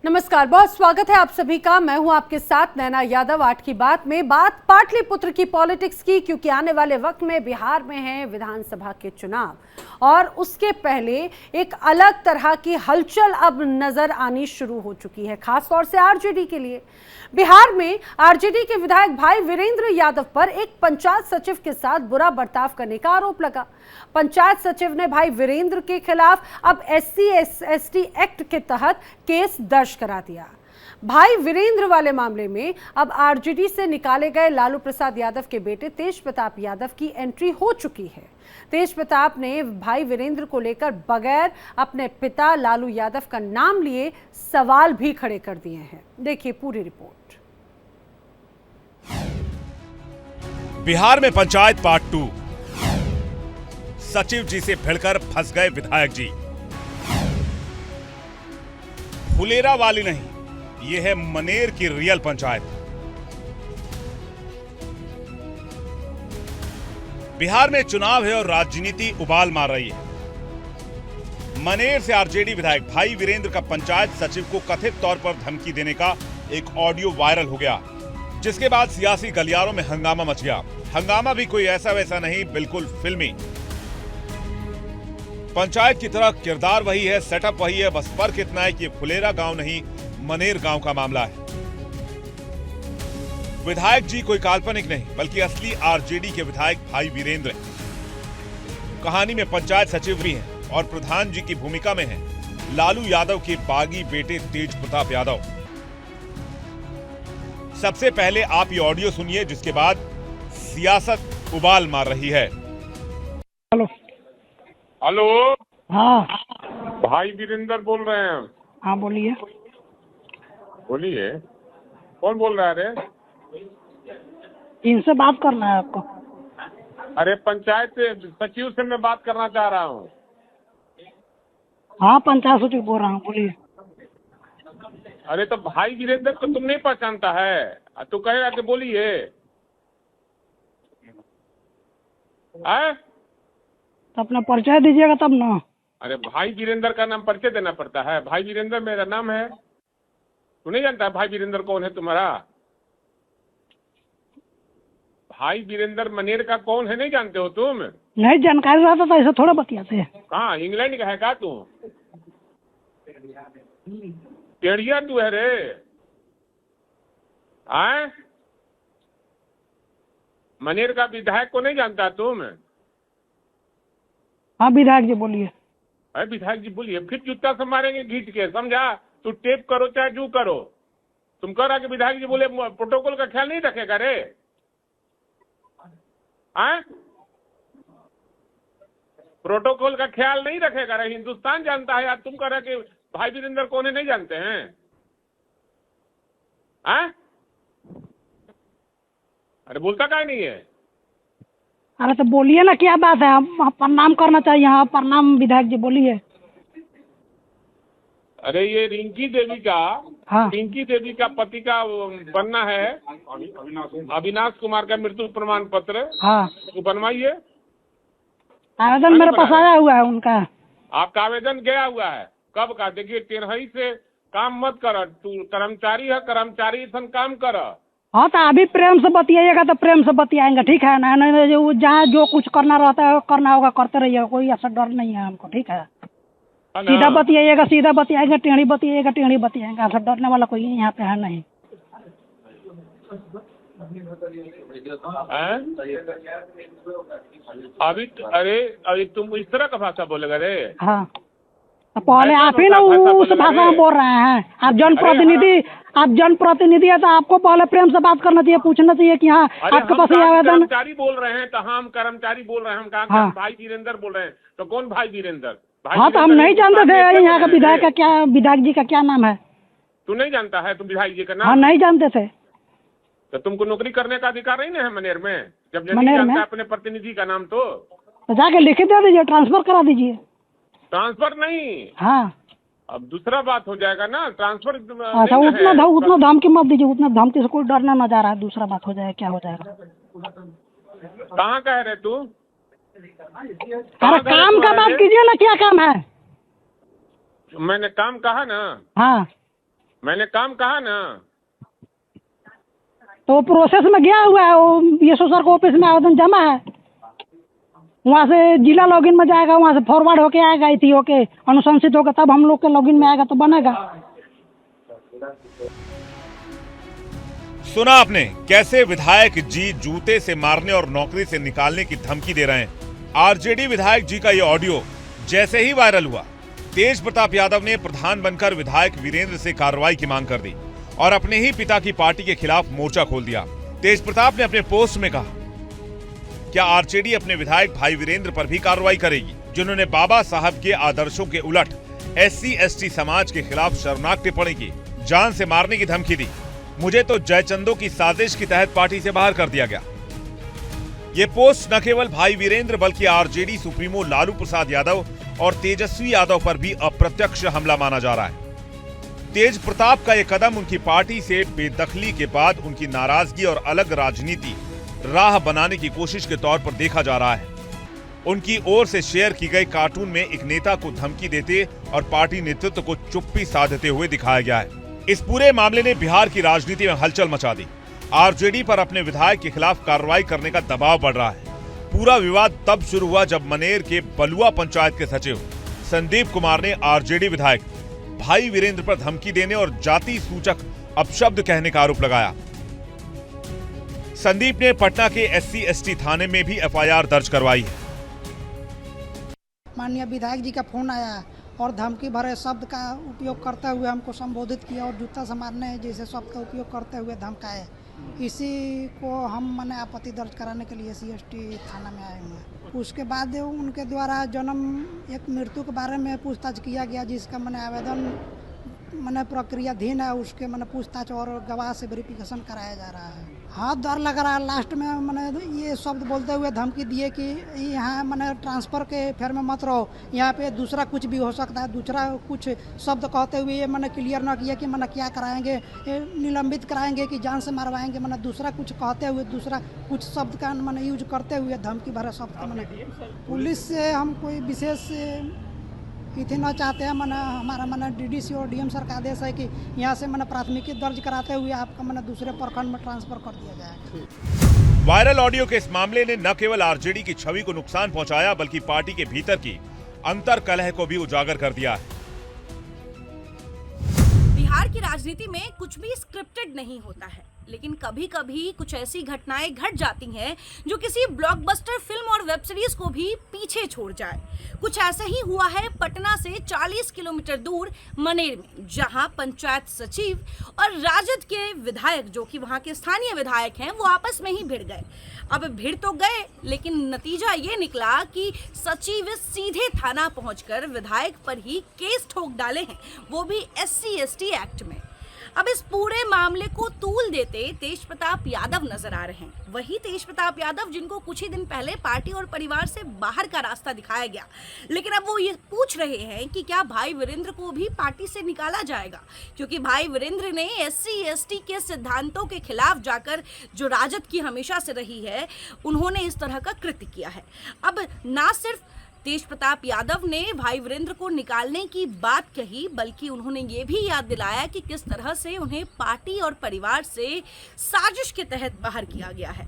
नमस्कार, बहुत स्वागत है आप सभी का। मैं हूं आपके साथ नैना यादव। आज की बात में बात पाटलिपुत्र की पॉलिटिक्स की, क्योंकि आने वाले वक्त में बिहार में है विधानसभा के चुनाव और उसके पहले एक अलग तरह की हलचल अब नजर आनी शुरू हो चुकी है, खासतौर से आरजेडी के लिए। बिहार में आरजेडी के विधायक भाई वीरेंद्र यादव पर एक पंचायत सचिव के साथ बुरा बर्ताव करने का आरोप लगा। पंचायत सचिव ने भाई वीरेंद्र के खिलाफ अब SC/ST एक्ट के तहत केस दर्ज करा दिया। भाई वीरेंद्र वाले मामले में अब आरजेडी से निकाले गए लालू प्रसाद यादव के बेटे तेज प्रताप यादव की एंट्री हो चुकी है। तेज प्रताप ने भाई वीरेंद्र को लेकर बगैर अपने पिता लालू यादव का नाम लिए सवाल भी खड़े कर दिए हैं। देखिए पूरी रिपोर्ट। बिहार में पंचायत पार्ट 2। सचिव जी से भिड़कर फंस गए विधायक जी। फुलेरा वाली नहीं, यह है मनेर की रियल पंचायत। बिहार में चुनाव है और राजनीति उबाल मार रही है। मनेर से आरजेडी विधायक भाई वीरेंद्र का पंचायत सचिव को कथित तौर पर धमकी देने का एक ऑडियो वायरल हो गया, जिसके बाद सियासी गलियारों में हंगामा मच गया। हंगामा भी कोई ऐसा वैसा नहीं, बिल्कुल फिल्मी। पंचायत की तरह किरदार वही है, सेटअप वही है, बस फर्क इतना है कि फुलेरा गांव नहीं मनेर गांव का मामला है। विधायक जी कोई काल्पनिक नहीं बल्कि असली आरजेडी के विधायक भाई वीरेंद्र हैं। कहानी में पंचायत सचिव भी हैं और प्रधान जी की भूमिका में हैं लालू यादव के बागी बेटे तेज प्रताप यादव। सबसे पहले आप ये ऑडियो सुनिए, जिसके बाद सियासत उबाल मार रही है। Hello hello. हाँ भाई वीरेंद्र बोल रहे हैं। हाँ बोलिए। बोलिए, कौन बोल रहा है? अरे इनसे बात करना है आपको? अरे पंचायत सचिव से मैं बात करना चाह रहा हूँ। हाँ पंचायत सचिव बोल रहा हूँ, बोलिए। अरे तो भाई वीरेंद्र को तुम नहीं पहचानता है? तू कहेगा कि बोलिए। तो अपना परिचय दीजिएगा तब ना। अरे भाई वीरेंद्र का नाम परिचय देना पड़ता है? भाई वीरेंद्र मेरा नाम है। तू नहीं जानता भाई वीरेंद्र कौन है तुम्हारा? भाई वीरेंद्र मनेर का कौन है, नहीं जानते हो तुम? नहीं जानकारी रहता तो ऐसे थोड़ा बतियाते हैं। कहाँ इंग्लैंड का है का तू? टेढ़िया तू है रे। आए मनेर का विधायक को नहीं जानता तुम? हाँ विधायक जी बोलिए। अरे विधायक जी बोलिए, फिर जूता से मारेंगे घींच के, समझा? तू टेप करो चाहे जू करो। तुम कह रहा कि विधायक जी बोले, प्रोटोकॉल का ख्याल नहीं रखेगा रे? आए प्रोटोकॉल का ख्याल नहीं रखेगा रे? हिंदुस्तान जानता है यार। तुम कह रहे कि भाई वीरेंद्र कौन है नहीं जानते हैं? आए अरे बोलता काहे नहीं है? अरे तो बोलिए ना, क्या बात है? हम प्रणाम करना चाहिए। हाँ प्रणाम विधायक जी, बोलिए। अरे ये रिंकी देवी का, हाँ रिंकी देवी का पति का बनना है, अविनाश कुमार का मृत्यु प्रमाण पत्र। हाँ वो बनवाइए। आवेदन मेरे पास आया हुआ है उनका। आपका आवेदन गया हुआ है? कब का? देखिए टेढ़ई से काम मत कर। तू कर्मचारी है, कर्मचारी सन काम कर। हाँ तो अभी प्रेम से बतियाइएगा तो प्रेम से बतियाएंगे, ठीक है ना? नहीं जो जहाँ जो कुछ करना रहता है करना होगा, करते रहिएगा, कोई ऐसा डर नहीं है हमको, ठीक है? सीधा बतियाइएगा, सीधा बतियाएंगे, टेढ़ी बतियाइएगा, टेढ़ी बतियाएंगे। ऐसा डरने वाला कोई यहाँ पे है नहीं। अरे तुम इस तरह का भाषा बोलेगा रे? हाँ तो पहले आप ही ना उस भाषा में बोल रहे हैं। आप जनप्रतिनिधि है तो आपको पहले प्रेम से बात करना चाहिए, पूछना चाहिए कि हाँ आपके पास ये आवेदन। कर्मचारी बोल रहे हैं तो हम कर्मचारी बोल रहे हैं। हम कहा हाँ। भाई वीरेंद्र बोल रहे हैं तो कौन भाई वीरेंद्र? हाँ तो हम नहीं जानते थे यहाँ का विधायक का क्या, विधायक जी का क्या नाम है? तू नहीं जानता है? तुम विधायक जी का नाम? हाँ नहीं जानते थे। तो तुमको नौकरी करने का अधिकार नहीं है मनेर में? जब नहीं मनेर जानता में? अपने प्रतिनिधि का नाम तो जाके लिख दे दीजिए, ट्रांसफर करा दीजिए। ट्रांसफर नहीं। हाँ अब दूसरा बात हो जाएगा ना, ट्रांसफर। अच्छा उतना धमकी मत दीजिए, उतना धमकी से कोई डरना न जा रहा है। दूसरा बात हो जाएगा, क्या हो जाएगा? कहाँ कह रहे तू? अरे काम का बात कीजिए ना, क्या काम है? मैंने काम कहा ना। हाँ मैंने काम कहा ना। तो प्रोसेस में गया हुआ है, वो बीएसओ सर को ऑफिस में आवेदन जमा है, वहाँ से जिला लॉगिन में जाएगा, वहाँ से फॉरवर्ड होके आएगा, इसी होके अनुशंसित होकर तब हम लोग के लॉगिन में आएगा तो बनेगा। सुना आपने कैसे विधायक जी जूते से मारने और नौकरी से निकालने की धमकी दे रहे हैं। आरजेडी विधायक जी का ये ऑडियो जैसे ही वायरल हुआ, तेज प्रताप यादव ने प्रधान बनकर विधायक वीरेंद्र से कार्रवाई की मांग कर दी और अपने ही पिता की पार्टी के खिलाफ मोर्चा खोल दिया। तेज प्रताप ने अपने पोस्ट में कहा, क्या आरजेडी अपने विधायक भाई वीरेंद्र पर भी कार्रवाई करेगी, जिन्होंने बाबा साहब के आदर्शों के उलट SC/ST समाज के खिलाफ शर्मनाक टिप्पणी की, जान से मारने की धमकी दी। मुझे तो जयचंदों की साजिश के तहत पार्टी से बाहर कर दिया गया। ये पोस्ट न केवल भाई वीरेंद्र बल्कि आरजेडी सुप्रीमो लालू प्रसाद यादव और तेजस्वी यादव पर भी अप्रत्यक्ष हमला माना जा रहा है। तेज प्रताप का यह कदम उनकी पार्टी से बेदखली के बाद उनकी नाराजगी और अलग राजनीति राह बनाने की कोशिश के तौर पर देखा जा रहा है। उनकी ओर से शेयर की गई कार्टून में एक नेता को धमकी देते और पार्टी नेतृत्व को चुप्पी साधते हुए दिखाया गया है। इस पूरे मामले ने बिहार की राजनीति में हलचल मचा दी। आरजेडी पर अपने विधायक के खिलाफ कार्रवाई करने का दबाव बढ़ रहा है। पूरा विवाद तब शुरू हुआ जब मनेर के बलुआ पंचायत के सचिव संदीप कुमार ने आरजेडी विधायक भाई वीरेंद्र पर धमकी देने और जाति सूचक अपशब्द कहने का आरोप लगाया। संदीप ने पटना के SC/ST थाने में भी FIR दर्ज करवाई है। माननीय विधायक जी का फोन आया और धमकी भरे शब्द का उपयोग करते हुए हमको संबोधित किया और जूता से मारने जैसे शब्द का उपयोग करते हुए धमकाए। इसी को हम मैंने आपत्ति दर्ज कराने के लिए SC/ST थाना में आए हुए हैं। उसके बाद उनके द्वारा जन्म एक मृत्यु के बारे में पूछताछ किया गया, जिसका मैंने आवेदन मैंने प्रक्रियाधीन है, उसके मैंने पूछताछ और गवाह से वेरिफिकेशन कराया जा रहा है। हाँ, डर लग रहा है। लास्ट में मैंने ये शब्द बोलते हुए धमकी दिए कि यहाँ मैंने ट्रांसफ़र के फेर में मत रहो, यहाँ पे दूसरा कुछ भी हो सकता है। दूसरा कुछ शब्द कहते हुए ये मैंने क्लियर ना किया कि मैंने क्या कराएंगे, निलंबित कराएंगे कि जान से मारवाएंगे। मैंने दूसरा कुछ कहते हुए दूसरा कुछ शब्द का मैंने यूज करते हुए धमकी भरे शब्द का मैंने पुलिस से हम कोई विशेष इतने ना चाहते हैं। हमारा DDC और DM सर का आदेश है कि यहाँ से प्राथमिकी दर्ज कराते हुए आपका दूसरे प्रखंड में ट्रांसफर कर दिया जाए। वायरल ऑडियो के इस मामले ने न केवल आरजेडी की छवि को नुकसान पहुंचाया बल्कि पार्टी के भीतर की अंतर कलह को भी उजागर कर दिया है। बिहार की राजनीति में कुछ भी स्क्रिप्टेड नहीं होता है, लेकिन कभी कभी कुछ ऐसी घटनाएं घट जाती हैं जो किसी ब्लॉकबस्टर फिल्म और वेब सीरीज को भी पीछे छोड़ जाए। कुछ ऐसा ही हुआ है पटना से 40 किलोमीटर दूर मनेर में, जहां पंचायत सचिव और राजद के विधायक, जो कि वहां के स्थानीय विधायक हैं, वो आपस में ही भिड़ गए। अब भिड़ तो गए, लेकिन नतीजा ये निकला कि सचिव सीधे थाना पहुंचकर विधायक पर ही केस ठोक डाले हैं, वो भी SC/ST एक्ट में। अब इस पूरे मामले को तूल देते तेज प्रताप यादव नजर आ रहे हैं। वही तेज प्रताप यादव जिनको कुछ ही दिन पहले पार्टी और परिवार से बाहर का रास्ता दिखाया गया, लेकिन अब वो ये पूछ रहे हैं कि क्या भाई वीरेंद्र को भी पार्टी से निकाला जाएगा, क्योंकि भाई वीरेंद्र ने SC/ST के सिद्धांतों के खिलाफ जाकर, जो राजद की हमेशा से रही है, उन्होंने इस तरह का कृत्य किया है। अब ना सिर्फ तेज प्रताप यादव ने भाई वीरेंद्र को निकालने की बात कही, बल्कि उन्होंने ये भी याद दिलाया कि किस तरह से उन्हें पार्टी और परिवार से साजिश के तहत बाहर किया गया है।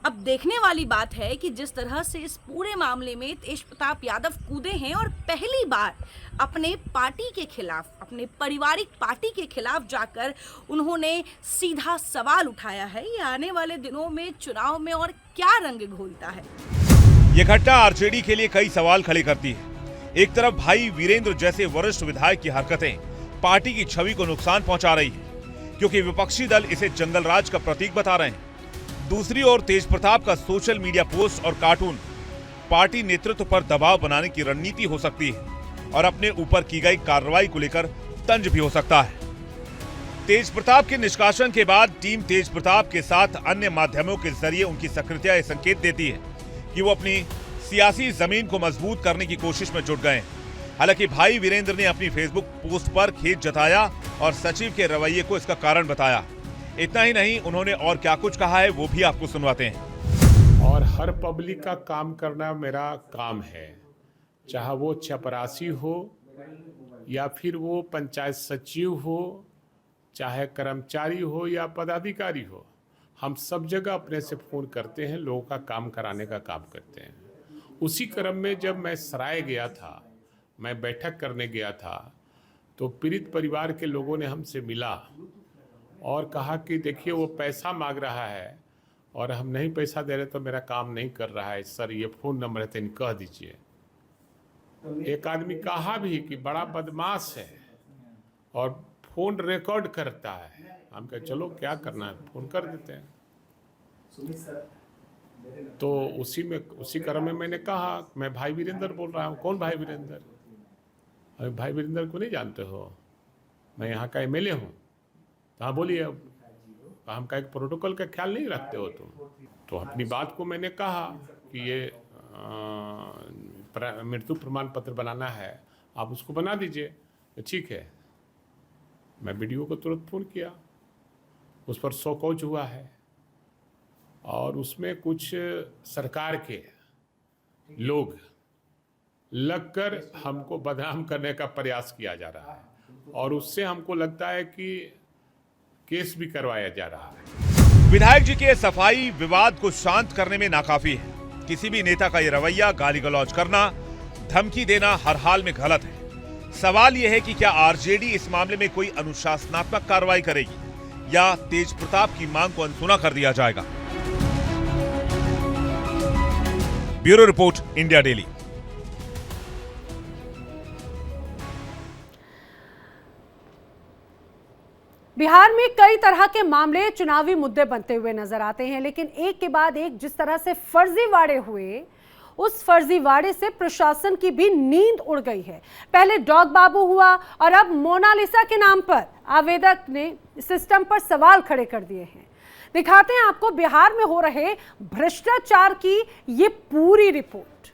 अब देखने वाली बात है कि जिस तरह से इस पूरे मामले में तेज प्रताप यादव कूदे हैं और पहली बार अपने पार्टी के खिलाफ, अपने पारिवारिक पार्टी के खिलाफ जाकर उन्होंने सीधा सवाल उठाया है, ये आने वाले दिनों में चुनाव में और क्या रंग घोलता है। ये घटना आरजेडी के लिए कई सवाल खड़े करती है। एक तरफ भाई वीरेंद्र जैसे वरिष्ठ विधायक की हरकतें पार्टी की छवि को नुकसान पहुंचा रही है, क्योंकि विपक्षी दल इसे जंगल राज का प्रतीक बता रहे हैं। दूसरी ओर तेज प्रताप का सोशल मीडिया पोस्ट और कार्टून पार्टी नेतृत्व पर दबाव बनाने की रणनीति हो सकती है और अपने ऊपर की गई कार्रवाई को लेकर तंज भी हो सकता है। तेज प्रताप के निष्कासन के बाद टीम तेज प्रताप के साथ अन्य माध्यमों के जरिए उनकी सक्रियता यह संकेत देती है कि वो अपनी सियासी जमीन को मजबूत करने की कोशिश में जुट गए। हालांकि भाई वीरेंद्र ने अपनी फेसबुक पोस्ट पर खेद जताया और सचिव के रवैये को इसका कारण बताया। इतना ही नहीं, उन्होंने और क्या कुछ कहा है वो भी आपको सुनवाते हैं। और हर पब्लिक का काम करना मेरा काम है, चाहे वो चपरासी हो या फिर वो पंचायत सचिव हो चाहे कर्मचारी हो या पदाधिकारी हो, हम सब जगह अपने से फ़ोन करते हैं, लोगों का काम कराने का काम करते हैं। उसी क्रम में जब मैं सराय गया था, मैं बैठक करने गया था, तो पीड़ित परिवार के लोगों ने हमसे मिला और कहा कि देखिए वो पैसा मांग रहा है और हम नहीं पैसा दे रहे तो मेरा काम नहीं कर रहा है, सर ये फ़ोन नंबर है तो इन्हें कह दीजिए। एक आदमी कहा भी कि बड़ा बदमाश है और फ़ोन रिकॉर्ड करता है। हम कहे चलो क्या करना है, फ़ोन कर देते हैं। तो उसी क्रम में मैंने कहा मैं भाई वीरेंद्र बोल रहा हूँ। कौन भाई वीरेंद्र? अरे भाई वीरेंद्र को नहीं जानते हो? मैं यहाँ का एमएलए हूँ। हाँ बोलिए। अब हम का एक प्रोटोकॉल का ख्याल नहीं रखते हो तुम? तो अपनी बात को मैंने कहा कि ये मृत्यु प्रमाण पत्र बनाना है, आप उसको बना दीजिए। ठीक है। मैं वीडियो को तुरंत फ़ोन किया, उस पर शो कॉज हुआ है और उसमें कुछ सरकार के लोग लगकर हमको बदनाम करने का प्रयास किया जा रहा है और उससे हमको लगता है कि केस भी करवाया जा रहा है। विधायक जी के सफाई विवाद को शांत करने में नाकाफी है। किसी भी नेता का ये रवैया, गाली गलौज करना, धमकी देना हर हाल में गलत है। सवाल यह है कि क्या आरजेडी इस मामले में कोई अनुशासनात्मक कार्रवाई करेगी या तेज प्रताप की मांग को अनसुना कर दिया जाएगा? Bureau report, India daily. Bihar में कई तरह के मामले चुनावी मुद्दे बनते हुए नजर आते हैं, लेकिन एक के बाद एक जिस तरह से फर्जीवाड़े हुए, उस फर्जीवाड़े से प्रशासन की भी नींद उड़ गई है। पहले डॉग बाबू हुआ और अब मोनालिसा के नाम पर आवेदक ने सिस्टम पर सवाल खड़े कर दिए हैं। दिखाते हैं आपको बिहार में हो रहे भ्रष्टाचार की ये पूरी रिपोर्ट।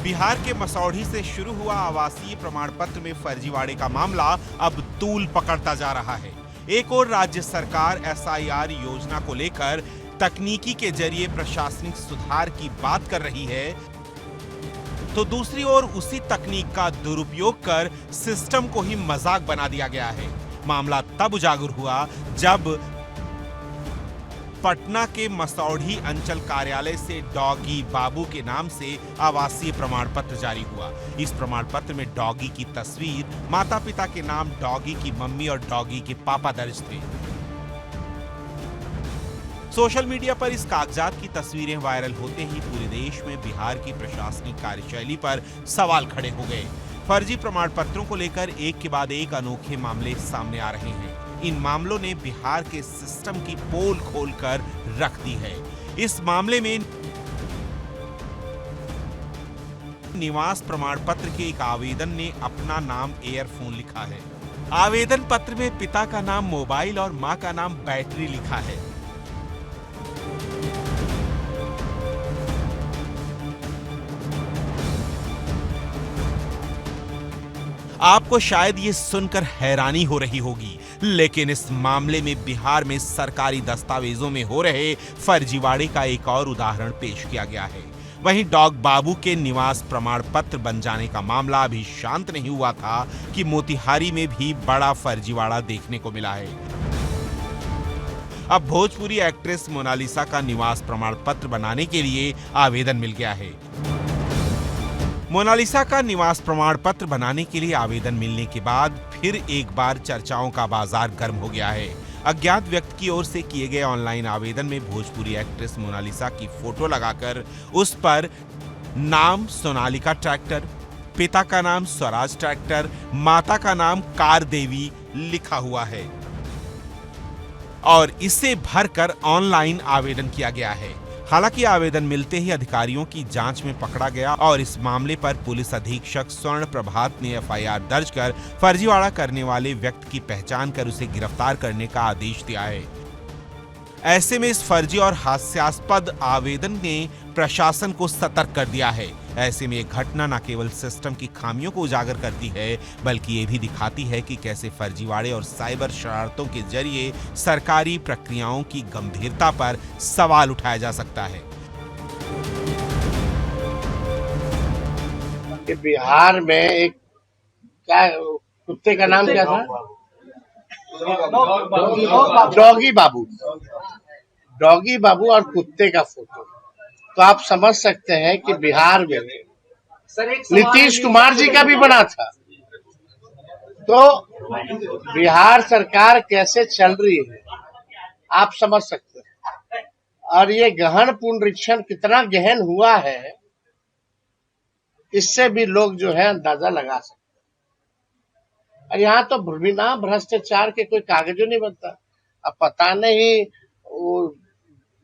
बिहार के मसौढ़ी से शुरू हुआ आवासीय प्रमाण पत्र में फर्जीवाड़े का मामला अब तूल पकड़ता जा रहा है। एक और राज्य सरकार एसआईआर योजना को लेकर तकनीकी के जरिए प्रशासनिक सुधार की बात कर रही है, तो दूसरी ओर उसी तकनीक का दुरुपयोग कर सिस्टम को ही मजाक बना दिया गया है। मामला तब उजागर हुआ जब पटना के मसौढ़ी अंचल कार्यालय से डॉगी बाबू के नाम से आवासीय प्रमाण पत्र जारी हुआ। इस प्रमाण पत्र में डॉगी की तस्वीर, माता पिता के नाम डॉगी की मम्मी और डॉगी के पापा दर्ज थे। सोशल मीडिया पर इस कागजात की तस्वीरें वायरल होते ही पूरे देश में बिहार की प्रशासनिक कार्यशैली पर सवाल खड़े हो गए। फर्जी प्रमाण पत्रों को लेकर एक के बाद एक अनोखे मामले सामने आ रहे हैं। इन मामलों ने बिहार के सिस्टम की पोल खोलकर रख दी है। इस मामले में निवास प्रमाण पत्र के एक आवेदन ने अपना नाम एयरफोन लिखा है। आवेदन पत्र में पिता का नाम मोबाइल और मां का नाम बैटरी लिखा है। आपको शायद ये सुनकर हैरानी हो रही होगी, लेकिन इस मामले में बिहार में सरकारी दस्तावेजों में हो रहे फर्जीवाड़े का एक और उदाहरण पेश किया गया है। वहीं डॉग बाबू के निवास प्रमाण पत्र बन जाने का मामला अभी शांत नहीं हुआ था कि मोतिहारी में भी बड़ा फर्जीवाड़ा देखने को मिला है। अब भोजपुरी एक्ट्रेस मोनालिसा का निवास प्रमाण पत्र बनाने के लिए आवेदन मिल गया है। मोनालिसा का निवास प्रमाण पत्र बनाने के लिए आवेदन मिलने के बाद फिर एक बार चर्चाओं का बाजार गर्म हो गया है। अज्ञात व्यक्ति की ओर से किए गए ऑनलाइन आवेदन में भोजपुरी एक्ट्रेस मोनालिसा की फोटो लगाकर उस पर नाम सोनालिका ट्रैक्टर, पिता का नाम स्वराज ट्रैक्टर, माता का नाम कार देवी लिखा हुआ है और इसे भरकर ऑनलाइन आवेदन किया गया है। हालांकि आवेदन मिलते ही अधिकारियों की जांच में पकड़ा गया और इस मामले पर पुलिस अधीक्षक स्वर्ण प्रभात ने एफआईआर दर्ज कर फर्जीवाड़ा करने वाले व्यक्ति की पहचान कर उसे गिरफ्तार करने का आदेश दिया है। ऐसे में इस फर्जी और हास्यास्पद आवेदन ने प्रशासन को सतर्क कर दिया है। ऐसे में ये घटना न केवल सिस्टम की खामियों को उजागर करती है, बल्कि ये भी दिखाती है कि कैसे फर्जीवाड़े और साइबर शरारतों के जरिए सरकारी प्रक्रियाओं की गंभीरता पर सवाल उठाया जा सकता है। कि बिहार में एक क्या कुत्ते का नाम क्या था? डॉगी बाबू और कुत्ते का फोटो। तो आप समझ सकते हैं कि बिहार में नीतीश कुमार जी का भी बना था। तो बिहार सरकार कैसे चल रही है आप समझ सकते हैं। और ये गहन पुनरीक्षण कितना गहन हुआ है इससे भी लोग जो है अंदाजा लगा सकते हैं। और यहाँ तो बिना भ्रष्टाचार के कोई कागज नहीं बनता। अब पता नहीं वो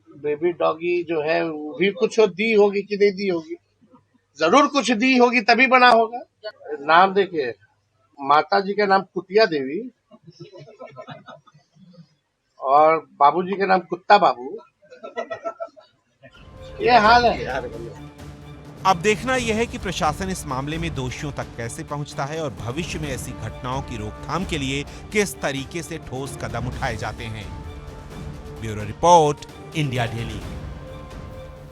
बेबी डॉगी जो है वो भी कुछ दी होगी कि नहीं दी होगी, जरूर कुछ दी होगी तभी बना होगा। नाम देखिए, माता जी का नाम कुटिया देवी और बाबूजी का नाम कुत्ता बाबू। ये हाल है। अब देखना यह है कि प्रशासन इस मामले में दोषियों तक कैसे पहुंचता है और भविष्य में ऐसी घटनाओं की रोकथाम के लिए किस तरीके से ठोस कदम उठाए जाते हैं। Bureau report, India daily.